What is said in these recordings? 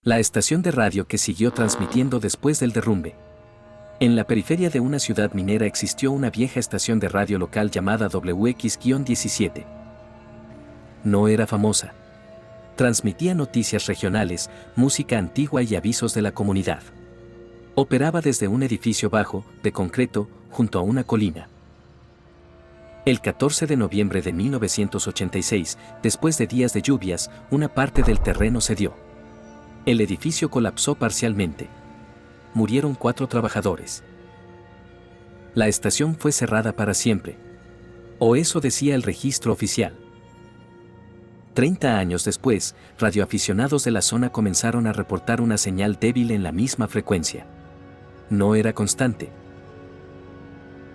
La estación de radio que siguió transmitiendo después del derrumbe. En la periferia de una ciudad minera existió una vieja estación de radio local llamada WX-17. No era famosa. Transmitía noticias regionales, música antigua y avisos de la comunidad. Operaba desde un edificio bajo, de concreto, junto a una colina. El 14 de noviembre de 1986, después de días de lluvias, una parte del terreno cedió. El edificio colapsó parcialmente. Murieron 4 trabajadores. La estación fue cerrada para siempre. O eso decía el registro oficial. 30 años después, radioaficionados de la zona comenzaron a reportar una señal débil en la misma frecuencia. No era constante.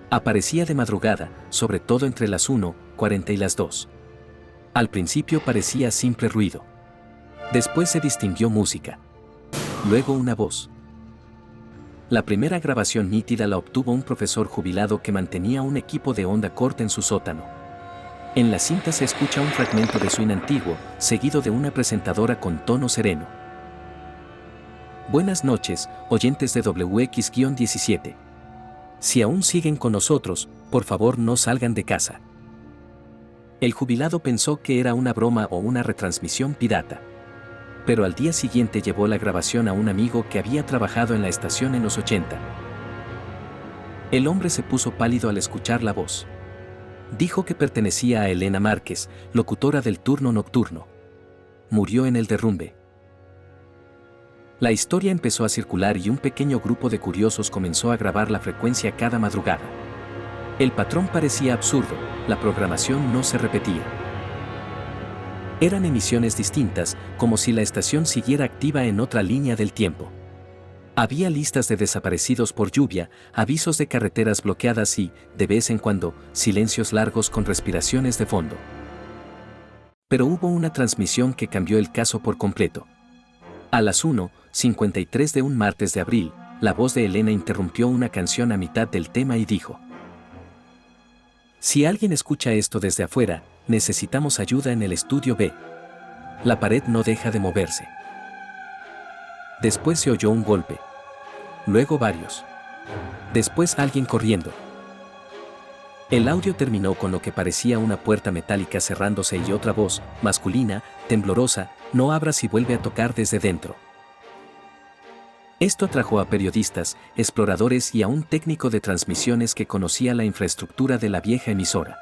Aparecía de madrugada, sobre todo entre las 1:40 y las 2. Al principio parecía simple ruido. Después se distinguió música. Luego una voz. La primera grabación nítida la obtuvo un profesor jubilado que mantenía un equipo de onda corta en su sótano. En la cinta se escucha un fragmento de swing antiguo, seguido de una presentadora con tono sereno. Buenas noches, oyentes de WX-17. Si aún siguen con nosotros, por favor no salgan de casa. El jubilado pensó que era una broma o una retransmisión pirata. Pero al día siguiente llevó la grabación a un amigo que había trabajado en la estación en los 80. El hombre se puso pálido al escuchar la voz. Dijo que pertenecía a Elena Márquez, locutora del turno nocturno. Murió en el derrumbe. La historia empezó a circular y un pequeño grupo de curiosos comenzó a grabar la frecuencia cada madrugada. El patrón parecía absurdo, la programación no se repetía. Eran emisiones distintas, como si la estación siguiera activa en otra línea del tiempo. Había listas de desaparecidos por lluvia, avisos de carreteras bloqueadas y, de vez en cuando, silencios largos con respiraciones de fondo. Pero hubo una transmisión que cambió el caso por completo. A las 1:53 de un martes de abril, la voz de Elena interrumpió una canción a mitad del tema y dijo: Si alguien escucha esto desde afuera, necesitamos ayuda en el estudio B. La pared no deja de moverse. Después se oyó un golpe. Luego varios. Después alguien corriendo. El audio terminó con lo que parecía una puerta metálica cerrándose y otra voz, masculina, temblorosa: no abras y vuelve a tocar desde dentro. Esto atrajo a periodistas, exploradores y a un técnico de transmisiones que conocía la infraestructura de la vieja emisora.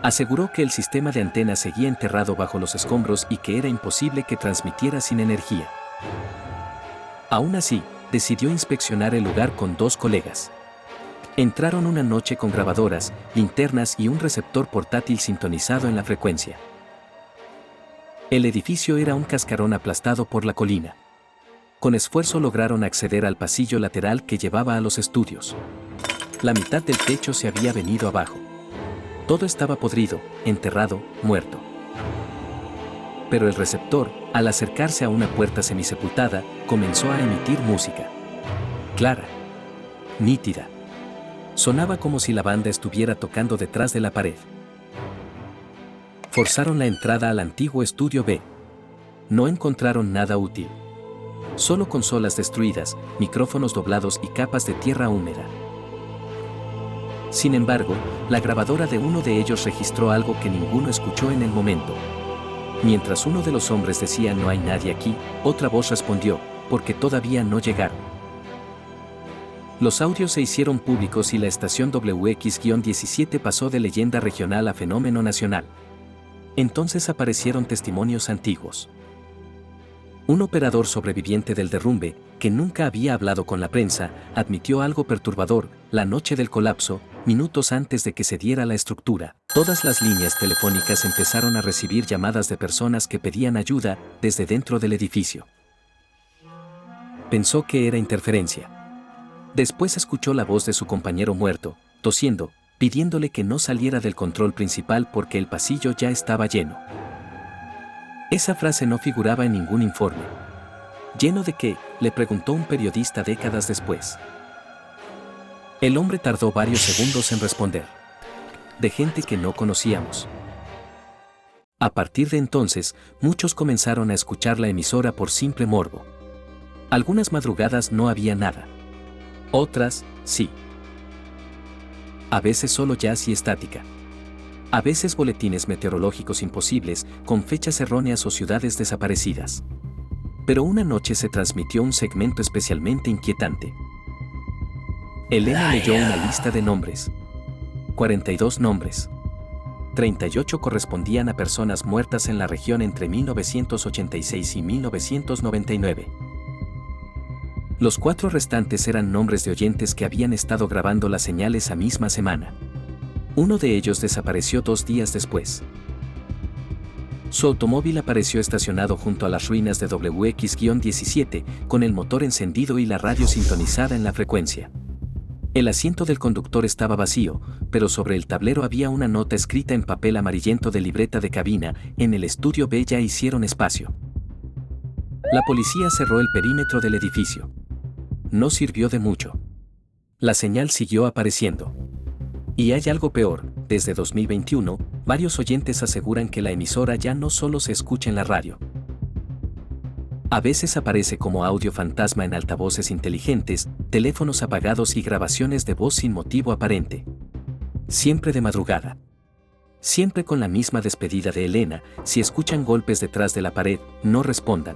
Aseguró que el sistema de antenas seguía enterrado bajo los escombros y que era imposible que transmitiera sin energía. Aún así, decidió inspeccionar el lugar con 2 colegas. Entraron una noche con grabadoras, linternas y un receptor portátil sintonizado en la frecuencia. El edificio era un cascarón aplastado por la colina. Con esfuerzo lograron acceder al pasillo lateral que llevaba a los estudios. La mitad del techo se había venido abajo. Todo estaba podrido, enterrado, muerto. Pero el receptor, al acercarse a una puerta semisepultada, comenzó a emitir música. Clara. Nítida. Sonaba como si la banda estuviera tocando detrás de la pared. Forzaron la entrada al antiguo estudio B. No encontraron nada útil. Solo consolas destruidas, micrófonos doblados y capas de tierra húmeda. Sin embargo, la grabadora de uno de ellos registró algo que ninguno escuchó en el momento. Mientras uno de los hombres decía "no hay nadie aquí", otra voz respondió: "porque todavía no llegaron". Los audios se hicieron públicos y la estación WX-17 pasó de leyenda regional a fenómeno nacional. Entonces aparecieron testimonios antiguos. Un operador sobreviviente del derrumbe, que nunca había hablado con la prensa, admitió algo perturbador: la noche del colapso, minutos antes de que se diera la estructura, todas las líneas telefónicas empezaron a recibir llamadas de personas que pedían ayuda desde dentro del edificio. Pensó que era interferencia. Después escuchó la voz de su compañero muerto, tosiendo, pidiéndole que no saliera del control principal porque el pasillo ya estaba lleno. Esa frase no figuraba en ningún informe. ¿Lleno de qué?, le preguntó un periodista décadas después. El hombre tardó varios segundos en responder. De gente que no conocíamos. A partir de entonces, muchos comenzaron a escuchar la emisora por simple morbo. Algunas madrugadas no había nada. Otras, sí. A veces solo jazz y estática. A veces boletines meteorológicos imposibles, con fechas erróneas o ciudades desaparecidas. Pero una noche se transmitió un segmento especialmente inquietante. Elena leyó una lista de nombres. 42 nombres. 38 correspondían a personas muertas en la región entre 1986 y 1999. Los 4 restantes eran nombres de oyentes que habían estado grabando las señales esa misma semana. Uno de ellos desapareció 2 días después. Su automóvil apareció estacionado junto a las ruinas de WX-17, con el motor encendido y la radio sintonizada en la frecuencia. El asiento del conductor estaba vacío, pero sobre el tablero había una nota escrita en papel amarillento de libreta de cabina: en el estudio B ya hicieron espacio. La policía cerró el perímetro del edificio. No sirvió de mucho. La señal siguió apareciendo. Y hay algo peor: desde 2021, varios oyentes aseguran que la emisora ya no solo se escucha en la radio. A veces aparece como audio fantasma en altavoces inteligentes, teléfonos apagados y grabaciones de voz sin motivo aparente. Siempre de madrugada. Siempre con la misma despedida de Elena: si escuchan golpes detrás de la pared, no respondan.